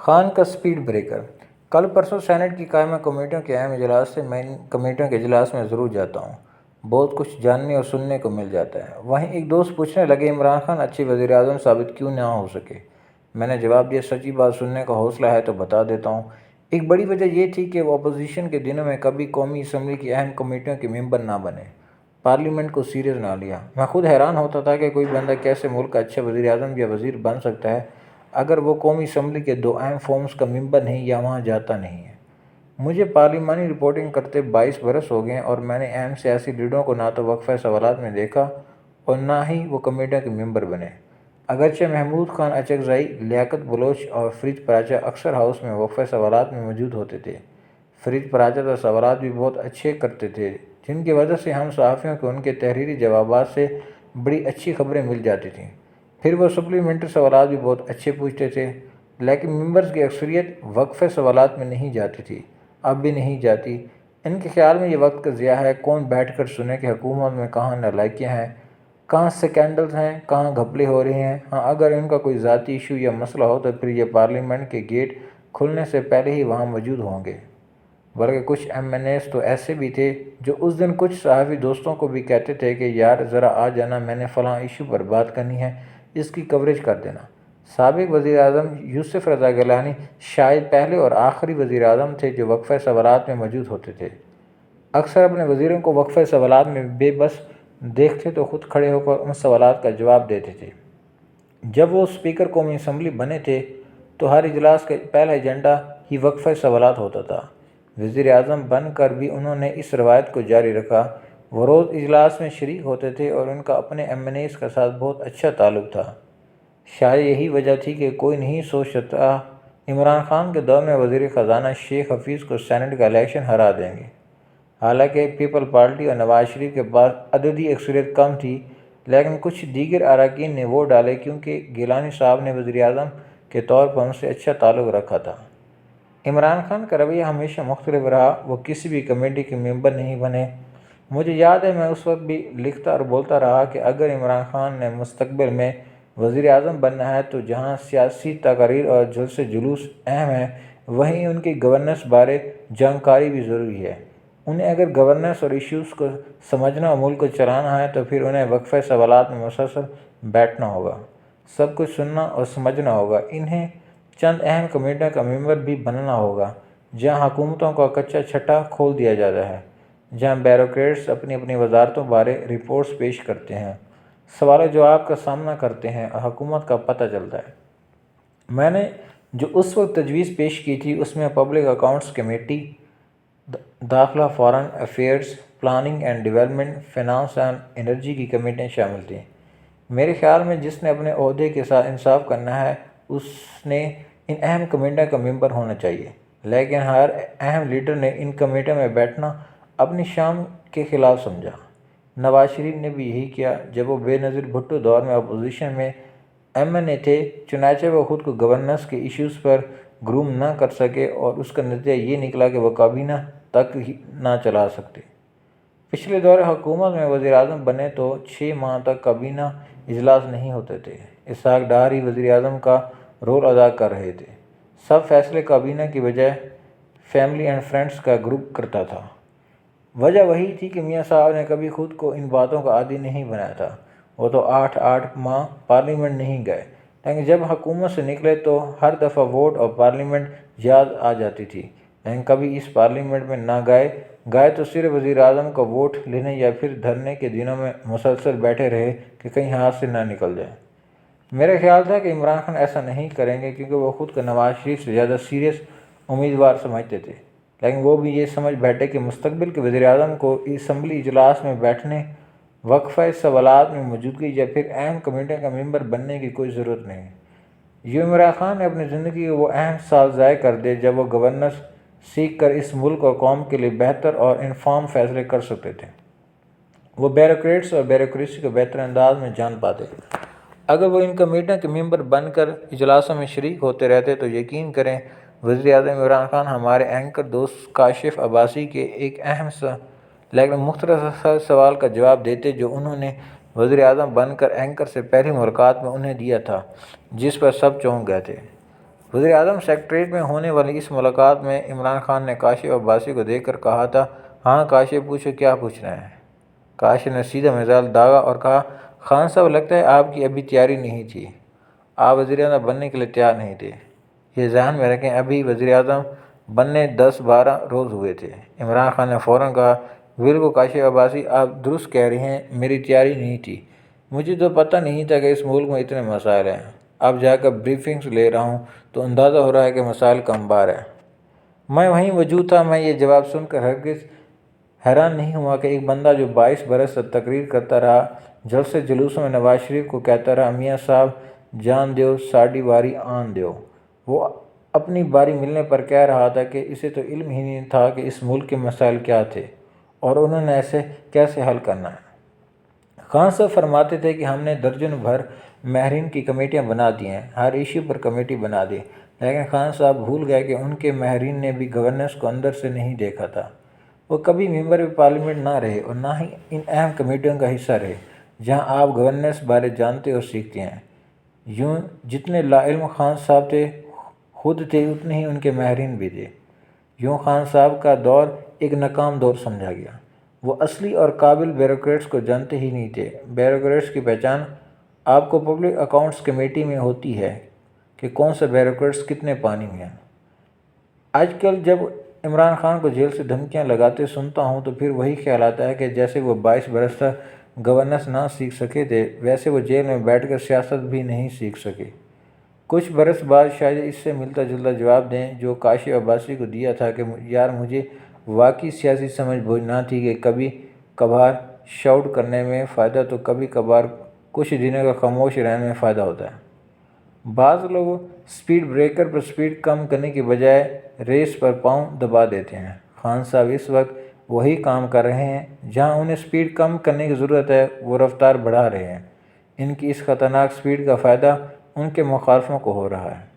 خان کا speed breaker. کل پرسوں سینٹ کی قائمہ کمیٹیوں کے اہم اجلاس سے میں ان کمیٹیوں کے اجلاس میں ضرور جاتا ہوں۔ بہت کچھ جاننے اور سننے کو مل جاتا ہے۔ وہیں ایک دوست پوچھنے لگے، عمران خان اچھے وزیر اعظم ثابت کیوں نہ ہو سکے؟ میں نے جواب دیا، سچی بات سننے کا حوصلہ ہے تو بتا دیتا ہوں۔ ایک بڑی وجہ یہ تھی کہ وہ اپوزیشن کے دنوں میں کبھی قومی اسمبلی کی اہم کمیٹیوں کے ممبر نہ بنے، پارلیمنٹ کو سیریس نہ لیا۔ میں خود حیران ہوتا تھا کہ کوئی بندہ کیسے ملک کا اچھا وزیر اعظم یا وزیر بن سکتا ہے اگر وہ قومی اسمبلی کے 2 اہم فورمز کا ممبر نہیں یا وہاں جاتا نہیں ہے۔ مجھے پارلیمانی رپورٹنگ کرتے 22 برس ہو گئے اور میں نے اہم سیاسی لیڈروں کو نہ تو وقفہ سوالات میں دیکھا اور نہ ہی وہ کمیٹیوں کے ممبر بنے۔ اگرچہ محمود خان اچکزئی، لیاقت بلوچ اور فرید پراچا اکثر ہاؤس میں وقفہ سوالات میں موجود ہوتے تھے۔ فرید پراچا تو سوالات بھی بہت اچھے کرتے تھے، جن کی وجہ سے ہم صحافیوں کو ان کے تحریری جوابات سے بڑی اچھی خبریں مل جاتی تھیں۔ پھر وہ سپلیمنٹری سوالات بھی بہت اچھے پوچھتے تھے، لیکن ممبرز کی اکثریت وقفہ سوالات میں نہیں جاتی تھی، اب بھی نہیں جاتی۔ ان کے خیال میں یہ وقت کا ضیاع ہے۔ کون بیٹھ کر سنے کہ حکومت میں کہاں نالائکیاں ہیں، کہاں سکینڈلز ہیں، کہاں گھپلے ہو رہے ہیں۔ ہاں، اگر ان کا کوئی ذاتی ایشو یا مسئلہ ہو تو پھر یہ پارلیمنٹ کے گیٹ کھلنے سے پہلے ہی وہاں موجود ہوں گے۔ بلکہ کچھ ایم این ایز تو ایسے بھی تھے جو اس دن کچھ صحافی دوستوں کو بھی کہتے تھے کہ یار ذرا آ جانا، میں نے فلاں ایشو پر بات کرنی ہے، اس کی کوریج کر دینا۔ سابق وزیر اعظم یوسف رضا گیلانی شاید پہلے اور آخری وزیر اعظم تھے جو وقفہ سوالات میں موجود ہوتے تھے۔ اکثر اپنے وزیروں کو وقفہ سوالات میں بے بس دیکھتے تو خود کھڑے ہو کر ان سوالات کا جواب دیتے تھے۔ جب وہ اسپیکر قومی اسمبلی بنے تھے تو ہر اجلاس کا پہلا ایجنڈا ہی وقفہ سوالات ہوتا تھا۔ وزیر اعظم بن کر بھی انہوں نے اس روایت کو جاری رکھا۔ وہ روز اجلاس میں شریک ہوتے تھے اور ان کا اپنے ایم این ایز کے ساتھ بہت اچھا تعلق تھا۔ شاید یہی وجہ تھی کہ کوئی نہیں سوچ سکتا عمران خان کے دور میں وزیر خزانہ شیخ حفیظ کو سینٹ کا الیکشن ہرا دیں گے۔ حالانکہ پیپل پارٹی اور نواز شریف کے پاس عددی اکثریت کم تھی، لیکن کچھ دیگر اراکین نے ووٹ ڈالے کیونکہ گیلانی صاحب نے وزیر اعظم کے طور پر ان سے اچھا تعلق رکھا تھا۔ عمران خان کا رویہ ہمیشہ مختلف رہا، وہ کسی بھی کمیٹی کے ممبر نہیں بنے۔ مجھے یاد ہے میں اس وقت بھی لکھتا اور بولتا رہا کہ اگر عمران خان نے مستقبل میں وزیر اعظم بننا ہے تو جہاں سیاسی تقاریر اور جلسے جلوس اہم ہیں، وہیں ان کی گورننس بارے جانکاری بھی ضروری ہے۔ انہیں اگر گورننس اور ایشوز کو سمجھنا اور ملک کو چلانا ہے تو پھر انہیں وقفہ سوالات میں مسلسل بیٹھنا ہوگا، سب کچھ سننا اور سمجھنا ہوگا۔ انہیں چند اہم کمیٹیوں کا ممبر بھی بننا ہوگا جہاں حکومتوں کا کچا چھٹا کھول دیا جاتا ہے، جہاں بیوروکریٹس اپنی اپنی وزارتوں بارے رپورٹس پیش کرتے ہیں، سوال و جواب کا سامنا کرتے ہیں اور حکومت کا پتہ چلتا ہے۔ میں نے جو اس وقت تجویز پیش کی تھی اس میں پبلک اکاؤنٹس کمیٹی، داخلہ foreign affairs, planning and development, finance and energy کی کمیٹیاں شامل تھیں۔ میرے خیال میں جس نے اپنے عہدے کے ساتھ انصاف کرنا ہے اس نے ان اہم کمیٹیوں کا ممبر ہونا چاہیے، لیکن ہر اہم لیڈر نے ان کمیٹیوں میں بیٹھنا اپنی شان کے خلاف سمجھا۔ نواز شریف نے بھی یہی کیا جب وہ بے نظیر بھٹو دور میں اپوزیشن میں ایم این اے تھے، چنانچہ وہ خود کو گورننس کے ایشوز پر گروم نہ کر سکے اور اس کا نتیجہ یہ نکلا کہ وہ کابینہ تک ہی نہ چلا سکتے۔ پچھلے دور حکومت میں وزیر اعظم بنے تو 6 ماہ تک کابینہ اجلاس نہیں ہوتے تھے۔ اسحاق ڈار ہی وزیر اعظم کا رول ادا کر رہے تھے۔ سب فیصلے کابینہ کی بجائے فیملی اینڈ فرینڈز کا گروپ کرتا تھا۔ وجہ وہی تھی کہ میاں صاحب نے کبھی خود کو ان باتوں کا عادی نہیں بنایا تھا۔ وہ تو 8 ماہ پارلیمنٹ نہیں گئے، لیکن جب حکومت سے نکلے تو ہر دفعہ ووٹ اور پارلیمنٹ یاد آ جاتی تھی، لیکن کبھی اس پارلیمنٹ میں نہ گئے تو صرف وزیر اعظم کا ووٹ لینے یا پھر دھرنے کے دنوں میں مسلسل بیٹھے رہے کہ کہیں ہاتھ سے نہ نکل جائے۔ میرا خیال تھا کہ عمران خان ایسا نہیں کریں گے کیونکہ وہ خود کو نواز شریف سے زیادہ سیریس امیدوار سمجھتے تھے، لیکن وہ بھی یہ سمجھ بیٹھے کہ مستقبل کے وزیر اعظم کو اسمبلی اجلاس میں بیٹھنے، وقفہ سوالات میں موجودگی یا پھر اہم کمیٹیوں کا ممبر بننے کی کوئی ضرورت نہیں۔ یوں عمران خان نے اپنی زندگی کے وہ اہم سال ضائع کر دیے جب وہ گورننس سیکھ کر اس ملک اور قوم کے لیے بہتر اور انفارم فیصلے کر سکتے تھے۔ وہ بیوروکریٹس اور بیوروکریسی کو بہتر انداز میں جان پاتے۔ اگر وہ ان کمیٹیوں کے ممبر بن کر اجلاسوں میں شریک ہوتے رہتے تو یقین کریں وزیر اعظم عمران خان ہمارے اینکر دوست کاشف عباسی کے ایک اہم لیکن مختصر سوال کا جواب دیتے جو انہوں نے وزیر اعظم بن کر اینکر سے پہلی ملاقات میں انہیں دیا تھا، جس پر سب چونک گئے تھے۔ وزیراعظم سیکریٹریٹ میں ہونے والی اس ملاقات میں عمران خان نے کاشف عباسی کو دیکھ کر کہا تھا، ہاں کاشف پوچھو کیا پوچھنا ہے۔ کاشف نے سیدھا مزاج داغا اور کہا، خان صاحب لگتا ہے آپ کی ابھی تیاری نہیں تھی، آپ وزیراعظم بننے کے لیے تیار نہیں تھے۔ یہ ذہن میں رکھیں، ابھی وزیراعظم بننے 10-12 روز ہوئے تھے۔ عمران خان نے فوراً کہا، بالکل کاشف عباسی آپ درست کہہ رہے ہیں، میری تیاری نہیں تھی، مجھے تو پتہ نہیں تھا کہ اس ملک میں اتنے مسائل ہیں۔ اب جا کر بریفنگز لے رہا ہوں تو اندازہ ہو رہا ہے کہ مسائل کا انبار ہے۔ میں وہیں موجود تھا، میں یہ جواب سن کر ہرگز حیران نہیں ہوا کہ ایک بندہ جو 22 برس تک تقریر کرتا رہا، جلسے جلوسوں میں نواز شریف کو کہتا رہا، میاں صاحب جان دیو ساڈی واری آن دیو، وہ اپنی باری ملنے پر کہہ رہا تھا کہ اسے تو علم ہی نہیں تھا کہ اس ملک کے مسائل کیا تھے اور انہوں نے ایسے کیسے حل کرنا ہے۔ خان صاحب فرماتے تھے کہ ہم نے درجن بھر ماہرین کی کمیٹیاں بنا دی ہیں، ہر ایشو پر کمیٹی بنا دی، لیکن خان صاحب بھول گئے کہ ان کے ماہرین نے بھی گورننس کو اندر سے نہیں دیکھا تھا۔ وہ کبھی ممبر پارلیمنٹ نہ رہے اور نہ ہی ان اہم کمیٹیوں کا حصہ رہے جہاں آپ گورننس بارے جانتے اور سیکھتے ہیں۔ یوں جتنے لا علم خان صاحب تھے خود تھے، اتنے ہی ان کے ماہرین بھی تھے۔ یوں خان صاحب کا دور ایک ناکام دور سمجھا گیا۔ وہ اصلی اور قابل بیوروکریٹس کو جانتے ہی نہیں تھے۔ بیوروکریٹس کی پہچان آپ کو پبلک اکاؤنٹس کمیٹی میں ہوتی ہے کہ کون سا بیوروکریٹس کتنے پانی میں ہیں۔ آج کل جب عمران خان کو جیل سے دھمکیاں لگاتے سنتا ہوں تو پھر وہی خیال آتا ہے کہ جیسے وہ 22 برس تک گورننس نہ سیکھ سکے تھے، ویسے وہ جیل میں بیٹھ کر سیاست بھی نہیں سیکھ سکے۔ کچھ برس بعد شاید اس سے ملتا جلتا جواب دیں جو کاشف عباسی کو دیا تھا کہ یار مجھے واقعی سیاسی سمجھ بوجھ نہ تھی کہ کبھی کبھار شاؤٹ کرنے میں فائدہ تو کبھی کبھار کچھ دنوں کا خاموش رہنے میں فائدہ ہوتا ہے۔ بعض لوگ سپیڈ بریکر پر سپیڈ کم کرنے کی بجائے ریس پر پاؤں دبا دیتے ہیں۔ خان صاحب اس وقت وہی کام کر رہے ہیں، جہاں انہیں سپیڈ کم کرنے کی ضرورت ہے وہ رفتار بڑھا رہے ہیں۔ ان کی اس خطرناک سپیڈ کا فائدہ ان کے مخالفوں کو ہو رہا ہے۔